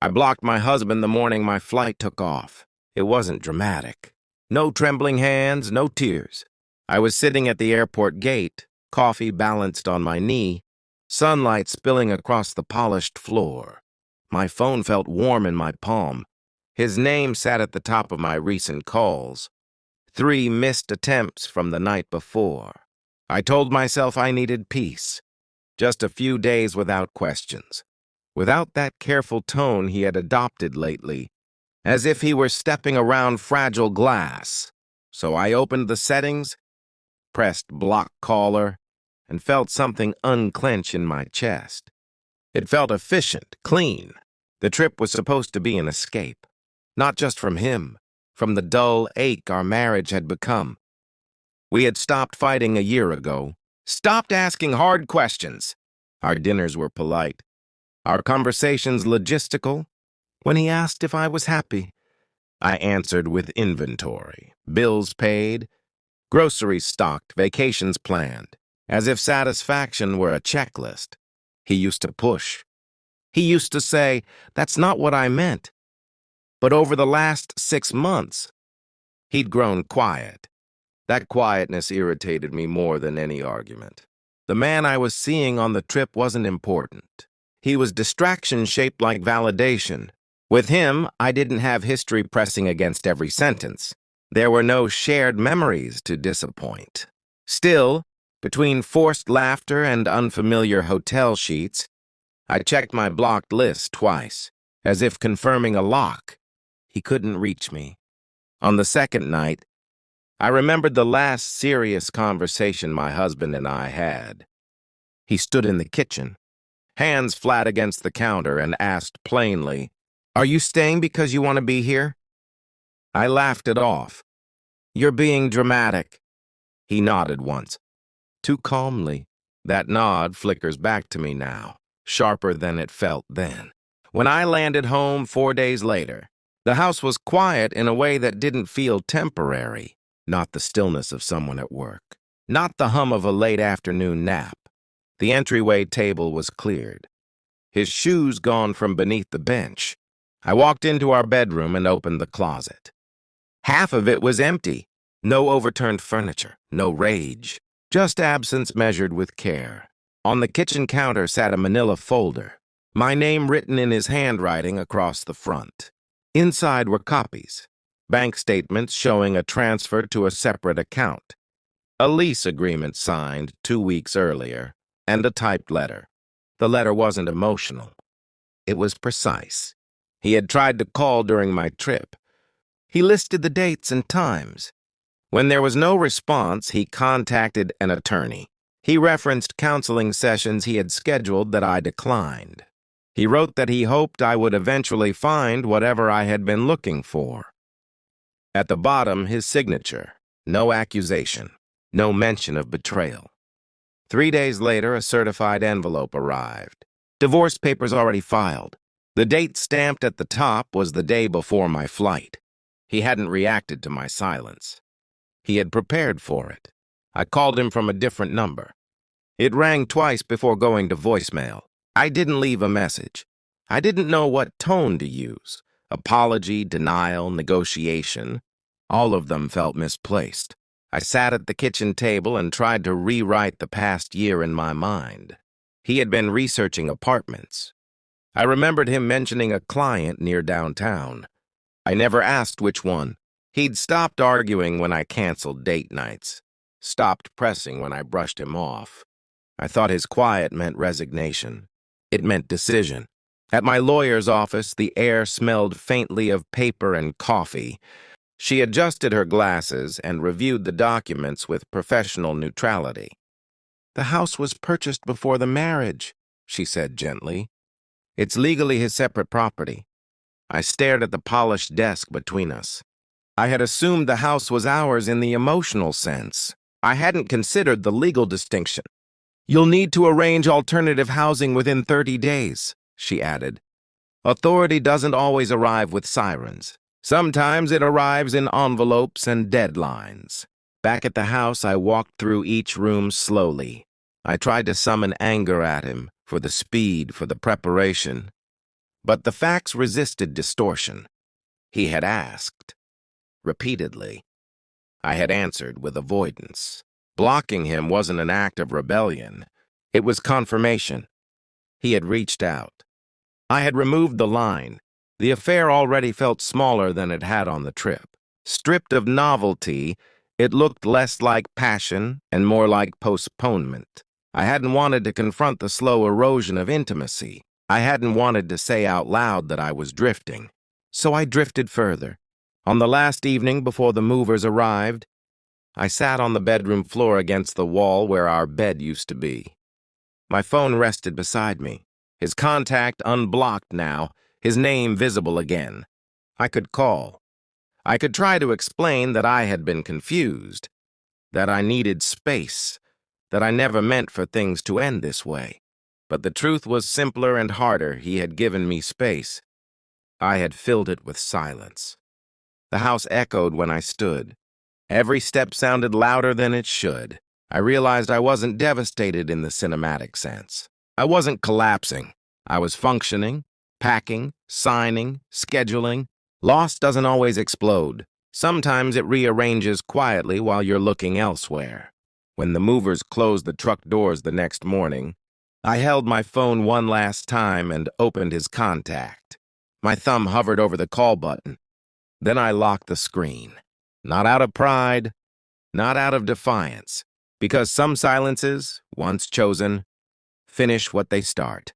I blocked my husband the morning my flight took off. It wasn't dramatic. No trembling hands, no tears. I was sitting at the airport gate, coffee balanced on my knee, sunlight spilling across the polished floor. My phone felt warm in my palm. His name sat at the top of my recent calls. 3 missed attempts from the night before. I told myself I needed peace. Just a few days without questions. Without that careful tone he had adopted lately, as if he were stepping around fragile glass. So I opened the settings, pressed block caller, and felt something unclench in my chest. It felt efficient, clean. The trip was supposed to be an escape. Not just from him, from the dull ache our marriage had become. We had stopped fighting a year ago, stopped asking hard questions. Our dinners were polite, our conversations logistical. When he asked if I was happy, I answered with inventory, bills paid, groceries stocked, vacations planned, as if satisfaction were a checklist. He used to push. He used to say, "That's not what I meant." But over the last 6 months, he'd grown quiet. That quietness irritated me more than any argument. The man I was seeing on the trip wasn't important. He was distraction shaped like validation. With him, I didn't have history pressing against every sentence. There were no shared memories to disappoint. Still, between forced laughter and unfamiliar hotel sheets, I checked my blocked list twice, as if confirming a lock. He couldn't reach me. On the second night, I remembered the last serious conversation my husband and I had. He stood in the kitchen, hands flat against the counter, and asked plainly, "Are you staying because you want to be here?" I laughed it off. "You're being dramatic." He nodded once, too calmly. That nod flickers back to me now, sharper than it felt then. When I landed home 4 days later, the house was quiet in a way that didn't feel temporary. Not the stillness of someone at work, not the hum of a late afternoon nap. The entryway table was cleared, his shoes gone from beneath the bench. I walked into our bedroom and opened the closet. Half of it was empty. No overturned furniture, no rage, just absence measured with care. On the kitchen counter sat a manila folder, my name written in his handwriting across the front. Inside were copies, bank statements showing a transfer to a separate account, a lease agreement signed 2 weeks earlier, and a typed letter. The letter wasn't emotional. It was precise. He had tried to call during my trip. He listed the dates and times. When there was no response, he contacted an attorney. He referenced counseling sessions he had scheduled that I declined. He wrote that he hoped I would eventually find whatever I had been looking for. At the bottom, his signature. No accusation. No mention of betrayal. 3 days later, a certified envelope arrived. Divorce papers already filed. The date stamped at the top was the day before my flight. He hadn't reacted to my silence. He had prepared for it. I called him from a different number. It rang twice before going to voicemail. I didn't leave a message. I didn't know what tone to use. Apology, denial, negotiation. All of them felt misplaced. I sat at the kitchen table and tried to rewrite the past year in my mind. He had been researching apartments. I remembered him mentioning a client near downtown. I never asked which one. He'd stopped arguing when I canceled date nights, stopped pressing when I brushed him off. I thought his quiet meant resignation. It meant decision. At my lawyer's office, the air smelled faintly of paper and coffee. She adjusted her glasses and reviewed the documents with professional neutrality. "The house was purchased before the marriage," she said gently. "It's legally his separate property." I stared at the polished desk between us. I had assumed the house was ours in the emotional sense. I hadn't considered the legal distinction. "You'll need to arrange alternative housing within 30 days, she added. "Authority doesn't always arrive with sirens. Sometimes it arrives in envelopes and deadlines." Back at the house, I walked through each room slowly. I tried to summon anger at him, for the speed, for the preparation. But the facts resisted distortion. He had asked. Repeatedly. I had answered with avoidance. Blocking him wasn't an act of rebellion. It was confirmation. He had reached out. I had removed the line. The affair already felt smaller than it had on the trip. Stripped of novelty, it looked less like passion and more like postponement. I hadn't wanted to confront the slow erosion of intimacy. I hadn't wanted to say out loud that I was drifting. So I drifted further. On the last evening before the movers arrived, I sat on the bedroom floor against the wall where our bed used to be. My phone rested beside me, his contact unblocked now, his name visible again. I could call. I could try to explain that I had been confused, that I needed space, that I never meant for things to end this way. But the truth was simpler and harder. He had given me space. I had filled it with silence. The house echoed when I stood. Every step sounded louder than it should. I realized I wasn't devastated in the cinematic sense. I wasn't collapsing. I was functioning, packing, signing, scheduling. Loss doesn't always explode. Sometimes it rearranges quietly while you're looking elsewhere. When the movers closed the truck doors the next morning, I held my phone one last time and opened his contact. My thumb hovered over the call button. Then I locked the screen. Not out of pride, not out of defiance, because some silences, once chosen, finish what they start.